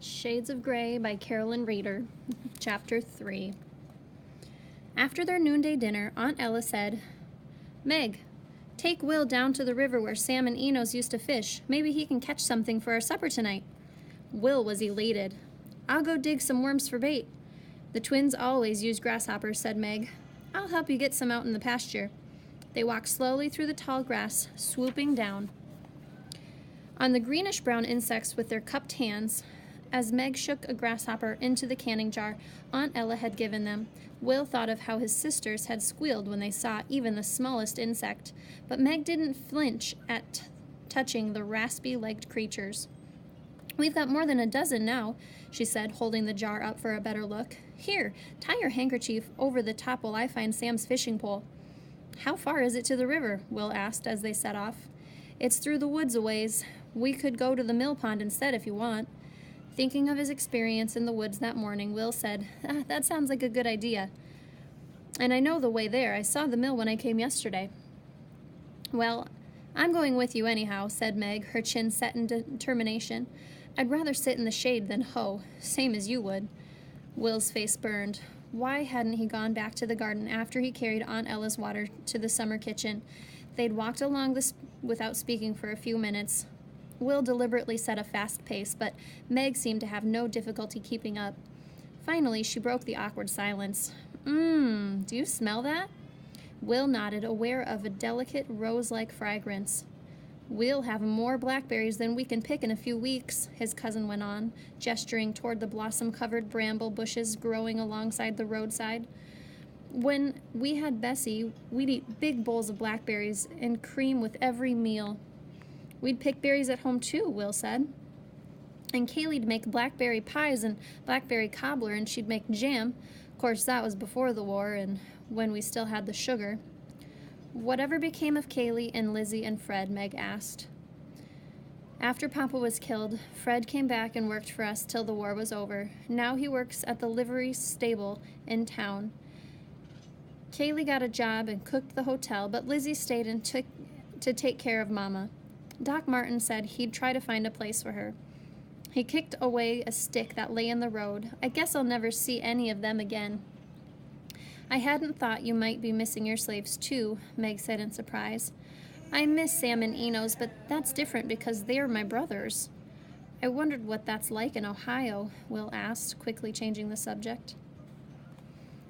Shades of Grey by Carolyn Reeder, Chapter 3. After their noonday dinner, Aunt Ella said, "Meg, take Will down to the river where Sam and Enos used to fish. Maybe he can catch something for our supper tonight." Will was elated. "I'll go dig some worms for bait." "The twins always use grasshoppers," said Meg. "I'll help you get some out in the pasture." They walked slowly through the tall grass, swooping down on the greenish-brown insects with their cupped hands. As Meg shook a grasshopper into the canning jar Aunt Ella had given them, Will thought of how his sisters had squealed when they saw even the smallest insect, but Meg didn't flinch at touching the raspy-legged creatures. "We've got more than a dozen now," she said, holding the jar up for a better look. "Here, tie your handkerchief over the top while I find Sam's fishing pole." "How far is it to the river?" Will asked as they set off. "It's through the woods a ways. We could go to the mill pond instead if you want." Thinking of his experience in the woods that morning, Will said, "That sounds like a good idea. And I know the way there. I saw the mill when I came yesterday." "Well, I'm going with you anyhow," said Meg, her chin set in determination. "I'd rather sit in the shade than hoe, same as you would." Will's face burned. Why hadn't he gone back to the garden after he carried Aunt Ella's water to the summer kitchen? They'd walked along this without speaking for a few minutes. Will deliberately set a fast pace, but Meg seemed to have no difficulty keeping up. Finally, she broke the awkward silence. Do you smell that?" Will nodded, aware of a delicate rose-like fragrance. "We'll have more blackberries than we can pick in a few weeks," his cousin went on, gesturing toward the blossom-covered bramble bushes growing alongside the roadside. "When we had Bessie, we'd eat big bowls of blackberries and cream with every meal." "We'd pick berries at home too," Will said. "And Kaylee'd make blackberry pies and blackberry cobbler, and she'd make jam. Of course, that was before the war and when we still had the sugar." "Whatever became of Kaylee and Lizzie and Fred?" Meg asked. "After Papa was killed, Fred came back and worked for us till the war was over. Now he works at the livery stable in town. Kaylee got a job and cooked the hotel, but Lizzie stayed and to take care of Mama. Doc Martin said he'd try to find a place for her. He kicked away a stick that lay in the road. I guess I'll never see any of them again." "I hadn't thought you might be missing your slaves too," Meg said in surprise. "I miss Sam and Enos, but that's different because they're my brothers." "I wondered what that's like in Ohio," Will asked, quickly changing the subject.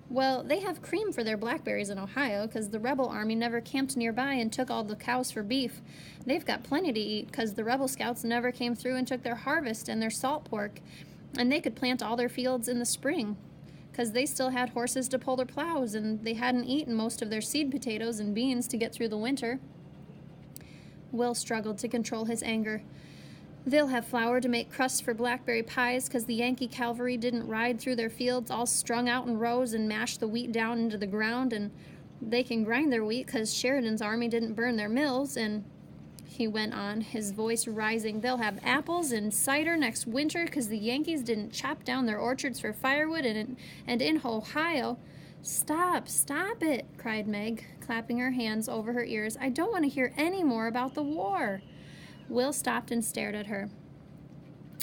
"Well, they have cream for their blackberries in Ohio because the rebel army never camped nearby and took all the cows for beef. They've got plenty to eat because the rebel scouts never came through and took their harvest and their salt pork, and they could plant all their fields in the spring because they still had horses to pull their plows, and they hadn't eaten most of their seed potatoes and beans to get through the winter." Will struggled to control his anger. "They'll have flour to make crusts for blackberry pies because the Yankee cavalry didn't ride through their fields all strung out in rows and mash the wheat down into the ground, and they can grind their wheat because Sheridan's army didn't burn their mills, and," he went on, his voice rising, "they'll have apples and cider next winter because the Yankees didn't chop down their orchards for firewood, and in Ohio—" Stop it," cried Meg, clapping her hands over her ears. "I don't want to hear any more about the war." Will stopped and stared at her.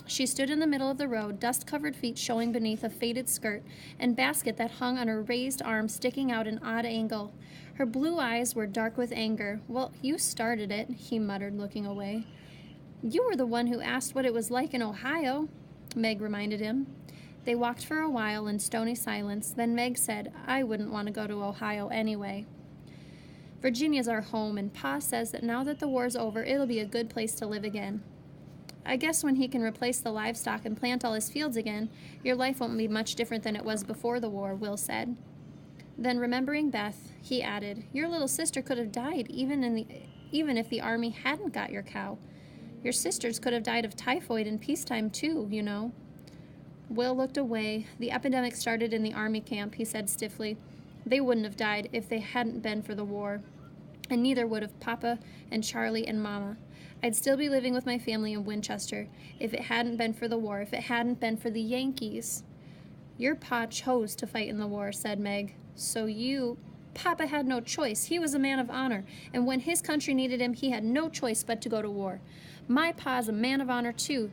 She stood in the middle of the road, dust-covered feet showing beneath a faded skirt, and basket that hung on her raised arm sticking out an odd angle. Her blue eyes were dark with anger. "Well, you started it," he muttered, looking away. "You were the one who asked what it was like in Ohio," Meg reminded him. They walked for a while in stony silence, then Meg said, "I wouldn't want to go to Ohio anyway. Virginia's our home, and Pa says that now that the war's over, it'll be a good place to live again." "I guess when he can replace the livestock and plant all his fields again, your life won't be much different than it was before the war," Will said. Then, remembering Beth, he added, "Your little sister could have died even if the army hadn't got your cow. Your sisters could have died of typhoid in peacetime too, you know." Will looked away. "The epidemic started in the army camp," he said stiffly. "They wouldn't have died if they hadn't been for the war. And neither would have Papa and Charlie and Mama. I'd still be living with my family in Winchester if it hadn't been for the war, if it hadn't been for the Yankees." "Your Pa chose to fight in the war," said Meg. "So you—" "Papa had no choice. He was a man of honor, and when his country needed him, he had no choice but to go to war. My Pa's a man of honor, too.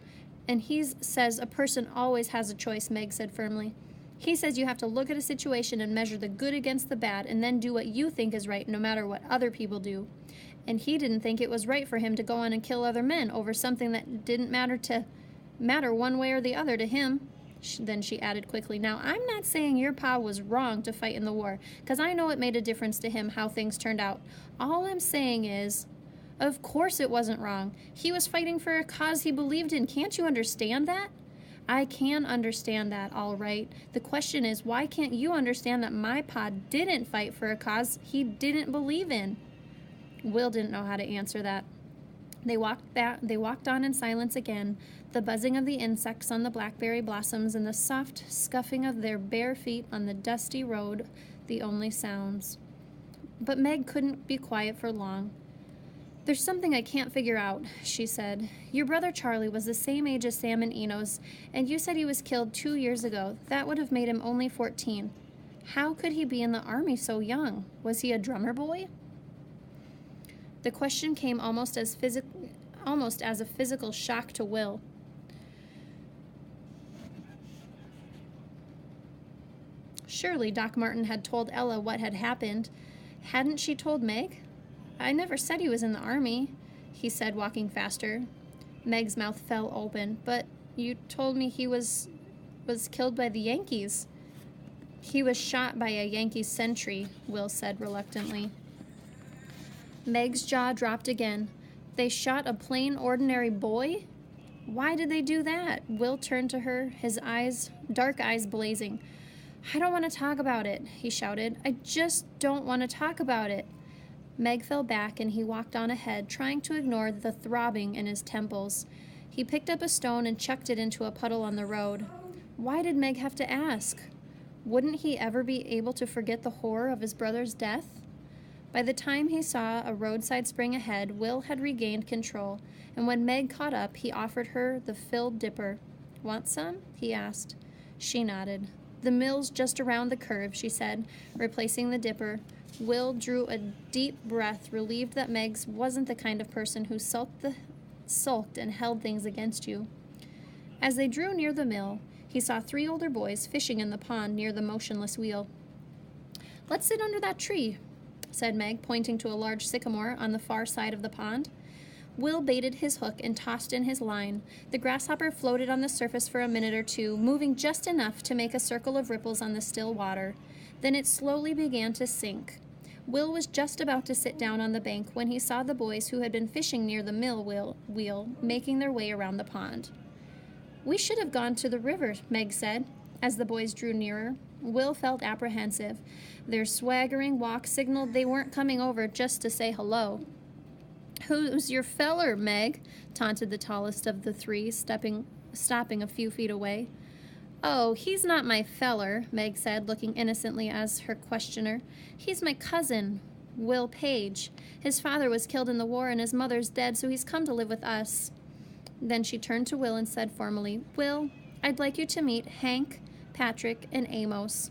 And he says a person always has a choice, Meg said firmly. He says you have to look at a situation and measure the good against the bad and then do what you think is right no matter what other people do. And he didn't think it was right for him to go on and kill other men over something that didn't matter one way or the other to him. Then she added quickly, now, I'm not saying your pa was wrong to fight in the war, because I know it made a difference to him how things turned out. All I'm saying is, of course it wasn't wrong. He was fighting for a cause he believed in. Can't you understand that? I can understand that, all right. The question is, why can't you understand that my pa didn't fight for a cause he didn't believe in? Will didn't know how to answer that. They walked on in silence again, the buzzing of the insects on the blackberry blossoms and the soft scuffing of their bare feet on the dusty road, the only sounds. But Meg couldn't be quiet for long. There's something I can't figure out, she said. Your brother Charlie was the same age as Sam and Enos, and you said he was killed 2 years ago. That would have made him only 14. How could he be in the army so young? Was he a drummer boy? The question came almost as a physical shock to Will. Surely Doc Martin had told Ella what had happened. Hadn't she told Meg? I never said he was in the army, he said, walking faster. Meg's mouth fell open. But you told me he was killed by the Yankees. He was shot by a Yankee sentry, Will said reluctantly. Meg's jaw dropped again. They shot a plain, ordinary boy? Why did they do that? Will turned to her, his dark eyes blazing. I don't want to talk about it, he shouted. I just don't want to talk about it. Meg fell back and he walked on ahead, trying to ignore the throbbing in his temples. He picked up a stone and chucked it into a puddle on the road. Why did Meg have to ask? Wouldn't he ever be able to forget the horror of his brother's death? By the time he saw a roadside spring ahead, Will had regained control, and when Meg caught up, he offered her the filled dipper. Want some? He asked. She nodded. The mill's just around the curve, she said, replacing the dipper. Will drew a deep breath, relieved that Meg's wasn't the kind of person who sulked and held things against you. As they drew near the mill, he saw 3 older boys fishing in the pond near the motionless wheel. Let's sit under that tree, said Meg, pointing to a large sycamore on the far side of the pond. Will baited his hook and tossed in his line. The grasshopper floated on the surface for a minute or two, moving just enough to make a circle of ripples on the still water. Then it slowly began to sink. Will was just about to sit down on the bank when he saw the boys who had been fishing near the mill wheel making their way around the pond. We should have gone to the river, Meg said, as the boys drew nearer. Will felt apprehensive. Their swaggering walk signaled they weren't coming over just to say hello. Who's your feller, Meg? Taunted the tallest of the 3, stopping a few feet away. Oh, he's not my feller, Meg said, looking innocently as her questioner. He's my cousin, Will Page. His father was killed in the war and his mother's dead, so he's come to live with us. Then she turned to Will and said formally, Will, I'd like you to meet Hank, Patrick, and Amos.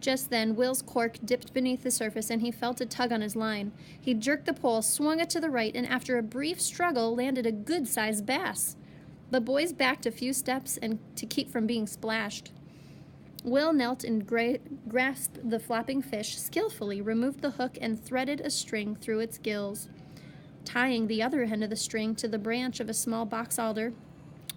Just then, Will's cork dipped beneath the surface and he felt a tug on his line. He jerked the pole, swung it to the right, and after a brief struggle, landed a good-sized bass. The boys backed a few steps and to keep from being splashed. Will knelt and grasped the flopping fish, skillfully removed the hook, and threaded a string through its gills. Tying the other end of the string to the branch of a small box alder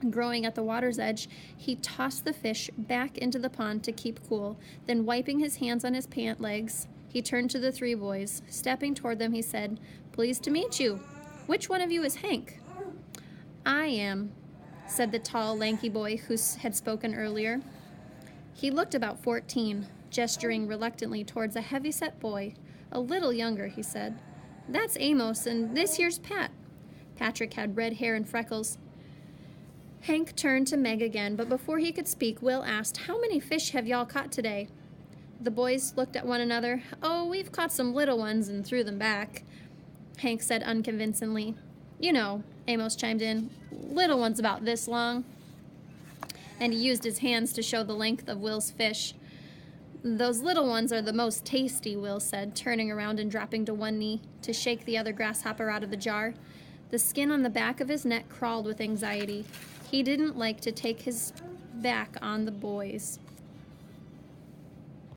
growing at the water's edge, he tossed the fish back into the pond to keep cool. Then, wiping his hands on his pant legs, he turned to the 3 boys. Stepping toward them, he said, Pleased to meet you. Which one of you is Hank? I am, said the tall, lanky boy who had spoken earlier. He looked about 14, gesturing reluctantly towards a heavy-set boy. A little younger, he said. That's Amos, and this here's Pat. Patrick had red hair and freckles. Hank turned to Meg again, but before he could speak, Will asked, How many fish have y'all caught today? The boys looked at one another. Oh, we've caught some little ones and threw them back, Hank said unconvincingly. You know, Amos chimed in, little ones about this long. And he used his hands to show the length of Will's fish. Those little ones are the most tasty, Will said, turning around and dropping to one knee to shake the other grasshopper out of the jar. The skin on the back of his neck crawled with anxiety. He didn't like to take his back on the boys.